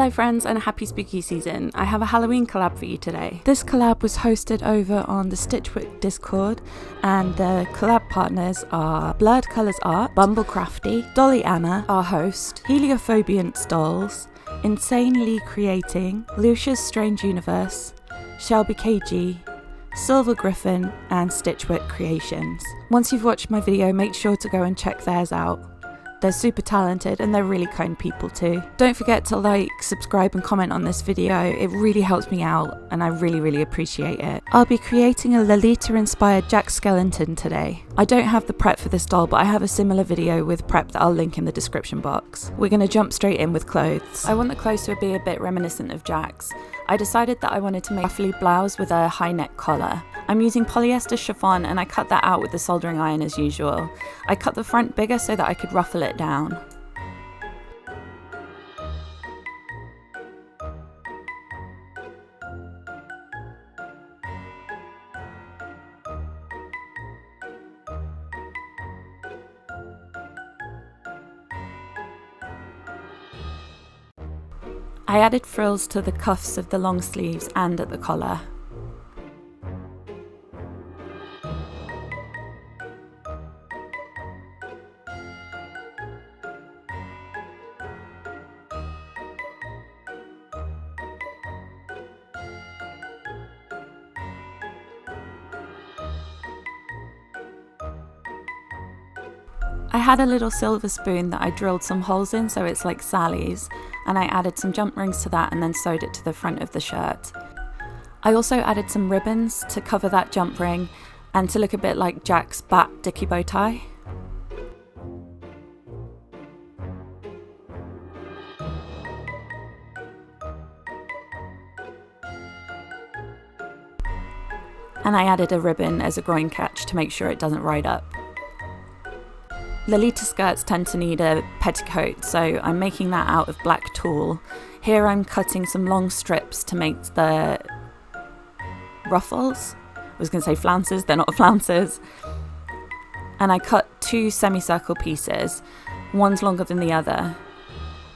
Hello friends and happy spooky season. I have a Halloween collab for you today. This collab was hosted over on the Stitchwyck Discord and the collab partners are BlurredColors Art, BumbleCrafty, DollyAnna, our host, Heliophobiant Dolls, InsaneLeeCreating, Lucía's Strange Universe, Shelby.K.G, SilverGryphon and Stitchwyck Creations. Once you've watched my video, make sure to go and check theirs out. They're super talented and they're really kind people too. Don't forget to like, subscribe and comment on this video. It really helps me out and I really appreciate it. I'll be creating a Lolita inspired Jack Skellington today. I don't have the prep for this doll, but I have a similar video with prep that I'll link in the description box. We're going to jump straight in with clothes. I want the clothes to be a bit reminiscent of Jack's. I decided that I wanted to make a ruffly blouse with a high neck collar. I'm using polyester chiffon and I cut that out with the soldering iron as usual. I cut the front bigger so that I could ruffle it down. I added frills to the cuffs of the long sleeves and at the collar. I had a little silver spoon that I drilled some holes in so it's like Sally's, and I added some jump rings to that and then sewed it to the front of the shirt. I also added some ribbons to cover that jump ring and to look a bit like Jack's bat dicky bow tie. And I added a ribbon as a groin catch to make sure it doesn't ride up. Lolita skirts tend to need a petticoat, so I'm making that out of black tulle. Here I'm cutting some long strips to make the ruffles. I was going to say flounces, they're not flounces. And I cut two semicircle pieces, one's longer than the other.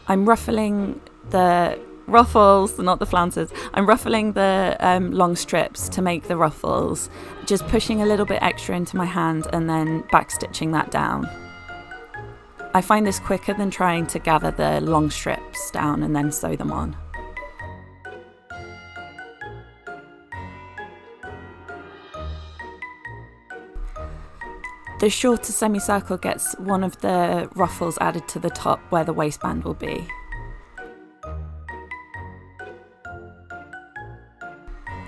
I'm ruffling the ruffles, not the flounces. I'm ruffling the long strips to make the ruffles, just pushing a little bit extra into my hand and then backstitching that down. I find this quicker than trying to gather the long strips down and then sew them on. The shorter semicircle gets one of the ruffles added to the top where the waistband will be.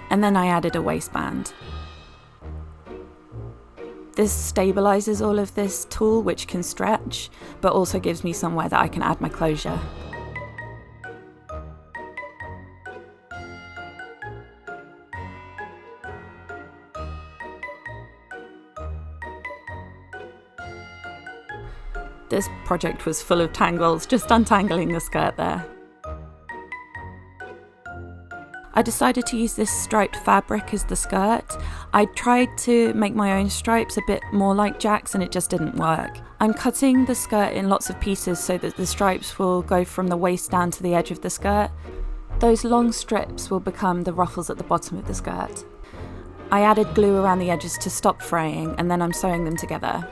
And then I added a waistband. This stabilises all of this tulle, which can stretch, but also gives me somewhere that I can add my closure. This project was full of tangles, just untangling the skirt there. I decided to use this striped fabric as the skirt. I tried to make my own stripes a bit more like Jack's and it just didn't work. I'm cutting the skirt in lots of pieces so that the stripes will go from the waist down to the edge of the skirt. Those long strips will become the ruffles at the bottom of the skirt. I added glue around the edges to stop fraying and then I'm sewing them together.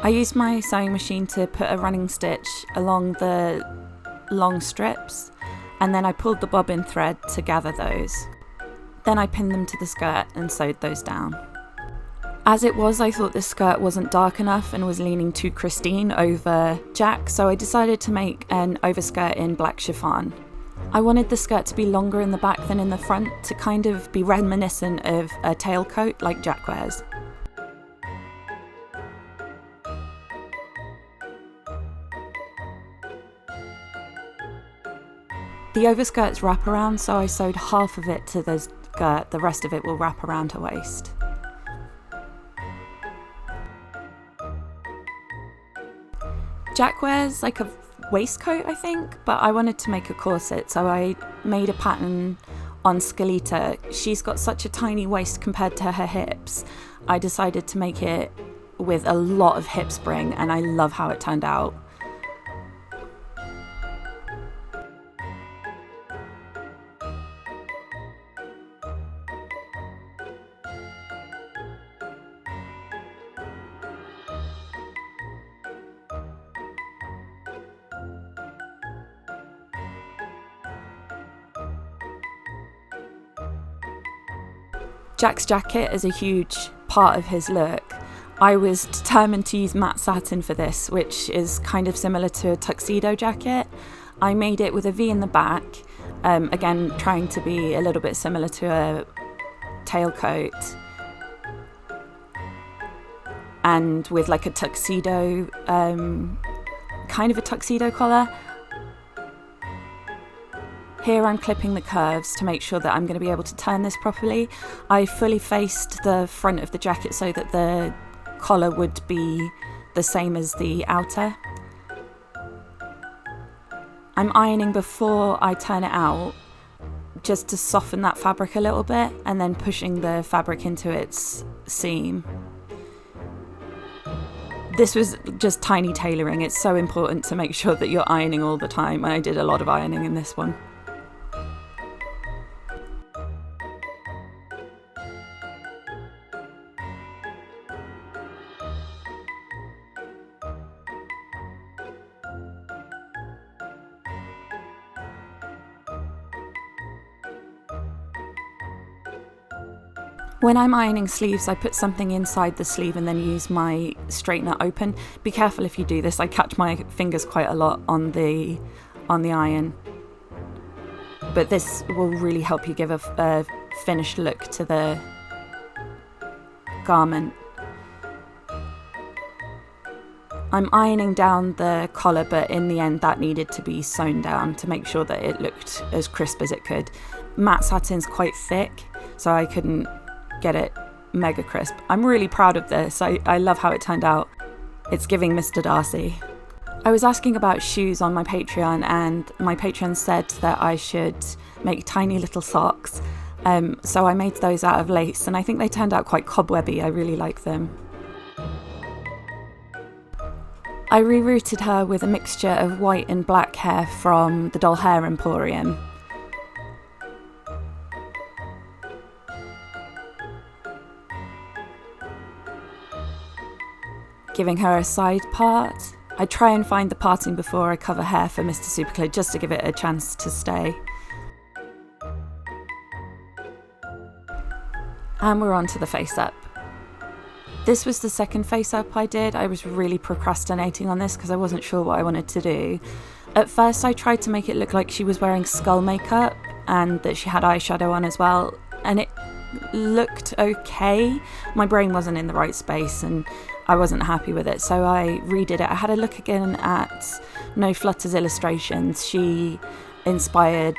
I used my sewing machine to put a running stitch along the long strips and then I pulled the bobbin thread to gather those. Then I pinned them to the skirt and sewed those down. As it was, I thought this skirt wasn't dark enough and was leaning too Christine over Jack, so I decided to make an overskirt in black chiffon. I wanted the skirt to be longer in the back than in the front to kind of be reminiscent of a tailcoat like Jack wears. The overskirt's wrap around, so I sewed half of it to the skirt, the rest of it will wrap around her waist. Jack wears like a waistcoat, I think, but I wanted to make a corset, so I made a pattern on Skellita, she's got such a tiny waist compared to her hips. I decided to make it with a lot of hip spring, and I love how it turned out. Jack's jacket is a huge part of his look. I was determined to use matte satin for this, which is kind of similar to a tuxedo jacket. I made it with a V in the back, again trying to be a little bit similar to a tailcoat, and with like a tuxedo, kind of a tuxedo collar. Here I'm clipping the curves to make sure that I'm going to be able to turn this properly. I fully faced the front of the jacket so that the collar would be the same as the outer. I'm ironing before I turn it out, just to soften that fabric a little bit, and then pushing the fabric into its seam. This was just tiny tailoring. It's so important to make sure that you're ironing all the time, and I did a lot of ironing in this one. When I'm ironing sleeves, I put something inside the sleeve and then use my straightener open. Be careful if you do this. I catch my fingers quite a lot on the iron. But this will really help you give a finished look to the garment. I'm ironing down the collar, but in the end that needed to be sewn down to make sure that it looked as crisp as it could. Matte satin's quite thick, so I couldn't get it mega crisp. I'm really proud of this. I love how it turned out. It's giving Mr. Darcy. I was asking about shoes on my Patreon, and my Patreon said that I should make tiny little socks. So I made those out of lace, and I think they turned out quite cobwebby. I really like them. I rerouted her with a mixture of white and black hair from the Doll Hair Emporium. Giving her a side part. I try and find the parting before I cover hair for Mr. Superclip, just to give it a chance to stay. And we're on to the face up. This was the second face up I did. I was really procrastinating on this because I wasn't sure what I wanted to do. At first I tried to make it look like she was wearing skull makeup and that she had eyeshadow on as well, and it looked okay. My brain wasn't in the right space and I wasn't happy with it, so I redid it. I had a look again at No Flutter's illustrations. She inspired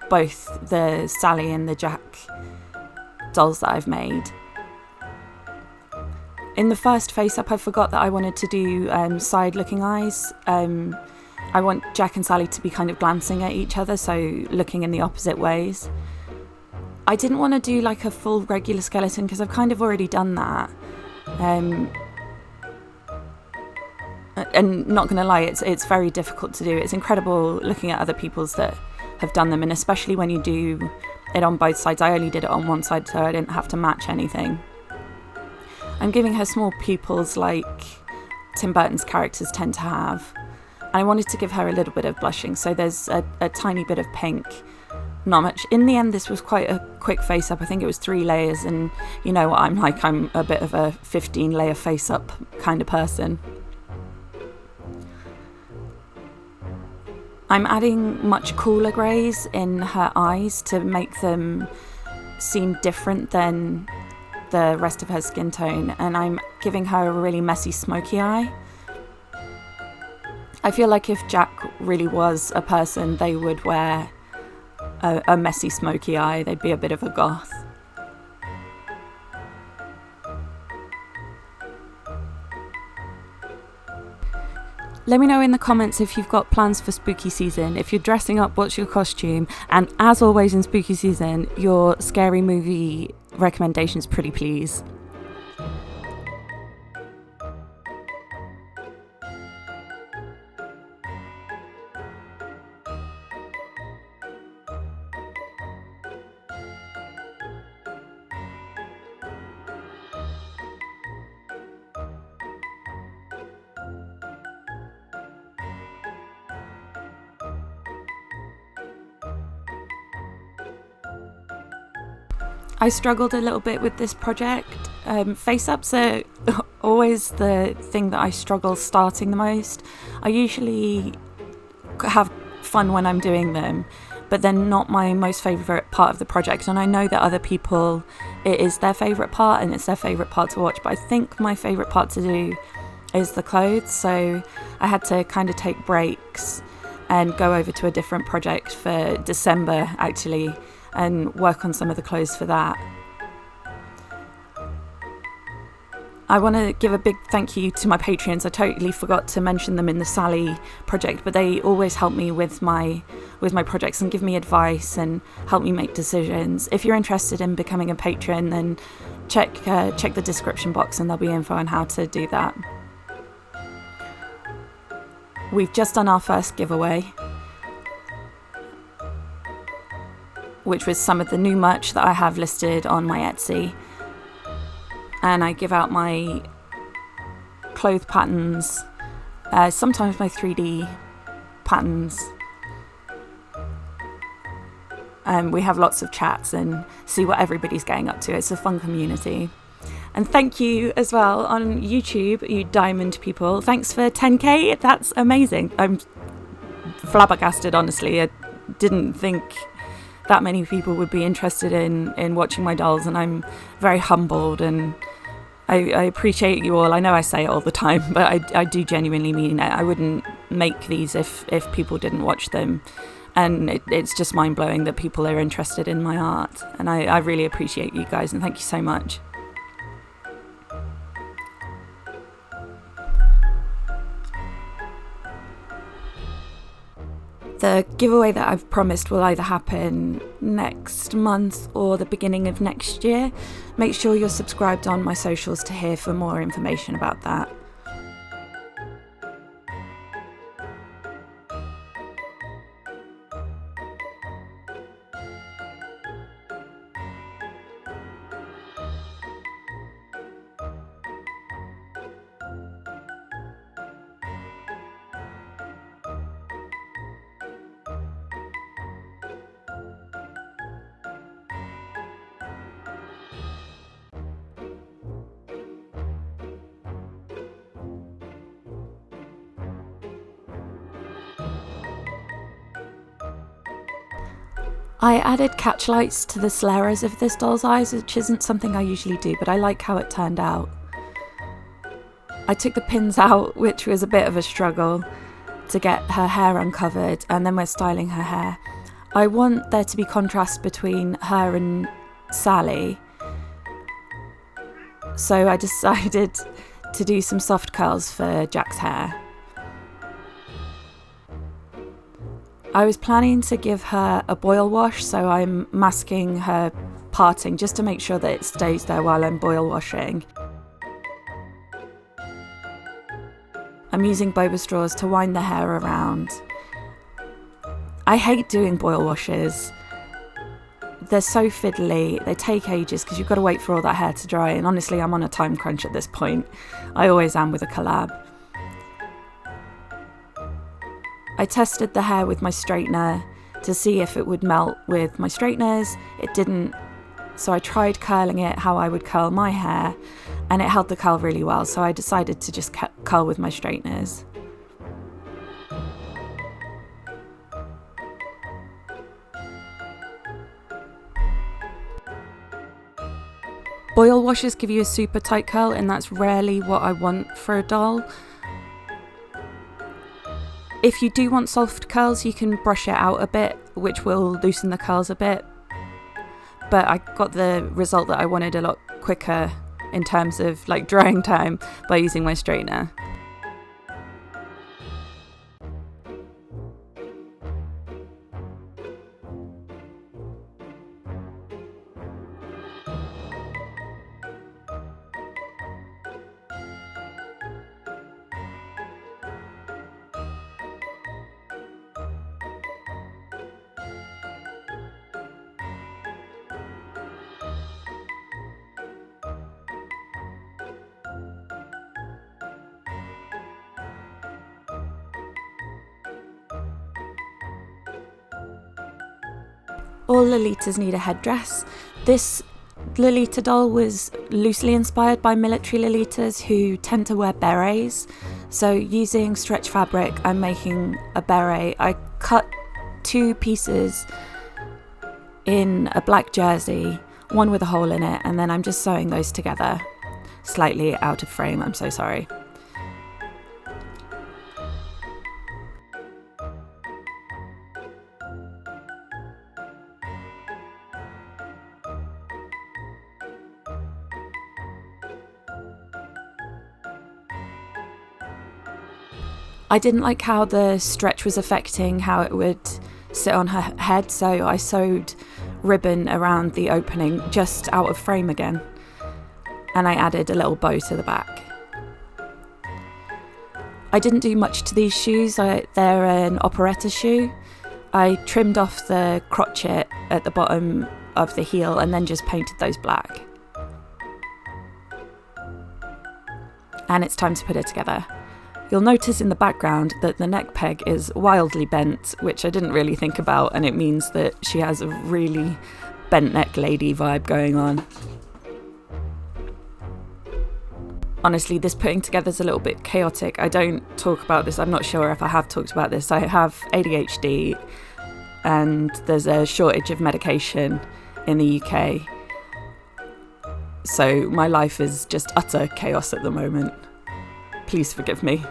both the Sally and the Jack dolls that I've made. In the first face up, I forgot that I wanted to do side looking eyes. I want Jack and Sally to be kind of glancing at each other, so looking in the opposite ways. I didn't want to do like a full regular skeleton because I've kind of already done that. And not going to lie, it's very difficult to do. It's incredible looking at other people's that have done them, and especially when you do it on both sides. I only did it on one side, so I didn't have to match anything. I'm giving her small pupils like Tim Burton's characters tend to have. And I wanted to give her a little bit of blushing, so there's a tiny bit of pink. Not much. In the end, this was quite a quick face up. I think it was 3 layers, and you know what I'm like. I'm a bit of a 15 layer face up kind of person. I'm adding much cooler greys in her eyes to make them seem different than the rest of her skin tone, and I'm giving her a really messy smoky eye. I feel like if Jack really was a person, they would wear a messy smoky eye. They'd be a bit of a goth. Let me know in the comments if you've got plans for spooky season. If you're dressing up, what's your costume? And as always in spooky season, your scary movie recommendations, pretty please. I struggled a little bit with this project. Face-ups are always the thing that I struggle starting the most. I usually have fun when I'm doing them, but they're not my most favourite part of the project, and I know that other people, it is their favourite part and it's their favourite part to watch, but I think my favourite part to do is the clothes, so I had to kind of take breaks and go over to a different project for December actually, and work on some of the clothes for that. I want to give a big thank you to my Patreons. I totally forgot to mention them in the Sally project, but they always help me with my projects and give me advice and help me make decisions. If you're interested in becoming a patron, then check the description box and there'll be info on how to do that. We've just done our first giveaway, which was some of the new merch that I have listed on my Etsy. And I give out my clothes patterns, sometimes my 3D patterns. We have lots of chats and see what everybody's getting up to. It's a fun community. And thank you as well on YouTube, you diamond people. Thanks for 10k, that's amazing. I'm flabbergasted, honestly. I didn't think that many people would be interested in watching my dolls, and I'm very humbled, and I appreciate you all. I know I say it all the time, but I do genuinely mean it. I wouldn't make these if people didn't watch them, and it's just mind-blowing that people are interested in my art, and I really appreciate you guys, and thank you so much. The giveaway that I've promised will either happen next month or the beginning of next year. Make sure you're subscribed on my socials to hear for more information about that. I added catchlights to the scleras of this doll's eyes, which isn't something I usually do, but I like how it turned out. I took the pins out, which was a bit of a struggle to get her hair uncovered, and then we're styling her hair. I want there to be contrast between her and Sally, so I decided to do some soft curls for Jack's hair. I was planning to give her a boil wash, so I'm masking her parting just to make sure that it stays there while I'm boil washing. I'm using boba straws to wind the hair around. I hate doing boil washes. They're so fiddly, they take ages because you've got to wait for all that hair to dry, and honestly I'm on a time crunch at this point. I always am with a collab. I tested the hair with my straightener to see if it would melt with my straighteners. It didn't, so I tried curling it how I would curl my hair, and it held the curl really well, so I decided to just curl with my straighteners. Boil washes give you a super tight curl, and that's rarely what I want for a doll. If you do want soft curls, you can brush it out a bit, which will loosen the curls a bit. But I got the result that I wanted a lot quicker in terms of like drying time by using my straightener. All Lolitas need a headdress. This Lolita doll was loosely inspired by military Lolitas who tend to wear berets. So using stretch fabric, I'm making a beret. I cut 2 pieces in a black jersey, one with a hole in it, and then I'm just sewing those together. Slightly out of frame, I'm so sorry. I didn't like how the stretch was affecting how it would sit on her head, so I sewed ribbon around the opening just out of frame again, and I added a little bow to the back. I didn't do much to these shoes. They're an operetta shoe. I trimmed off the crotchet at the bottom of the heel and then just painted those black. And it's time to put it together. You'll notice in the background that the neck peg is wildly bent, which I didn't really think about, and it means that she has a really bent neck lady vibe going on. Honestly, this putting together is a little bit chaotic. I don't talk about this. I'm not sure if I have talked about this. I have ADHD and there's a shortage of medication in the UK. So my life is just utter chaos at the moment. Please forgive me.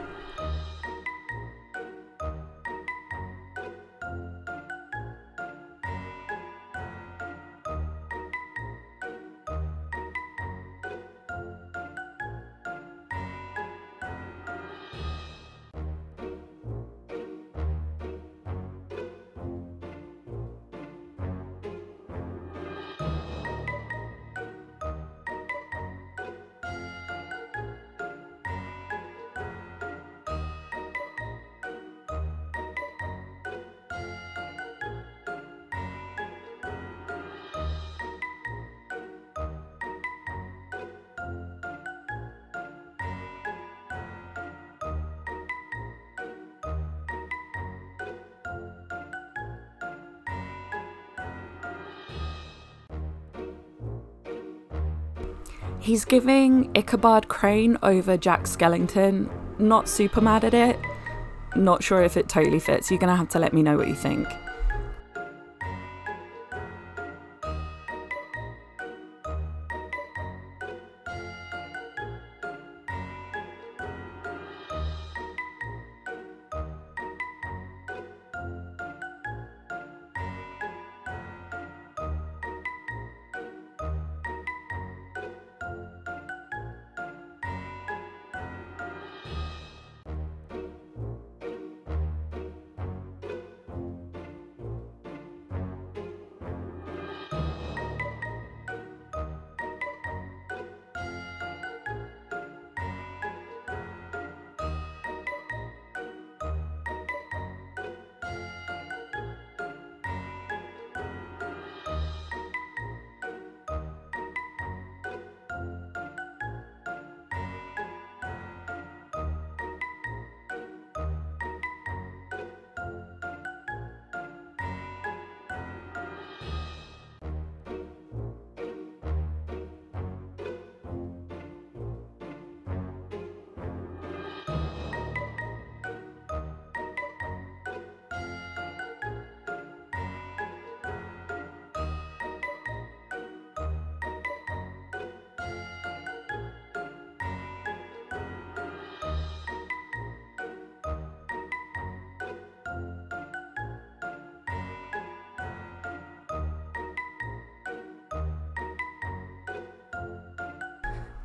He's giving Ichabod Crane over Jack Skellington. Not super mad at it. Not sure if it totally fits. You're gonna have to let me know what you think.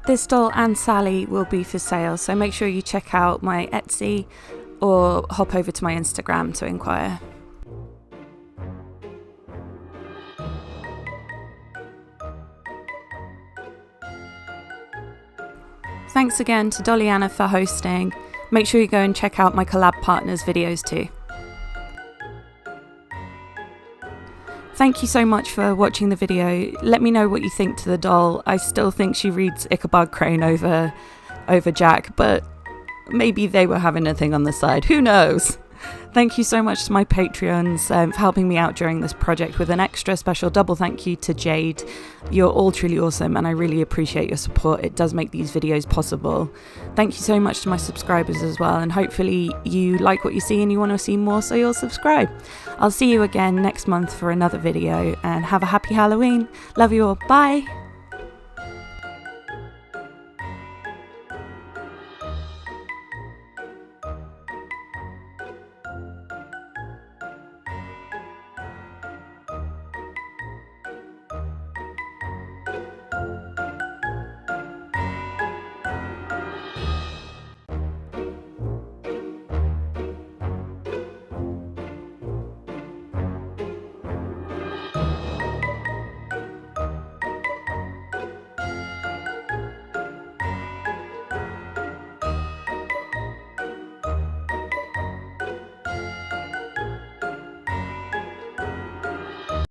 This doll and Sally will be for sale, so make sure you check out my Etsy or hop over to my Instagram to inquire. Thanks again to DollyAnna for hosting. Make sure you go and check out my collab partners' videos too. Thank you so much for watching the video. Let me know what you think to the doll. I still think she reads Ichabod Crane over Jack, but maybe they were having a thing on the side. Who knows? Thank you so much to my Patreons for helping me out during this project, with an extra special double thank you to Jade. You're all truly awesome and I really appreciate your support. It does make these videos possible. Thank you so much to my subscribers as well, and hopefully you like what you see and you want to see more, so you'll subscribe. I'll see you again next month for another video, and have a happy Halloween. Love you all. Bye.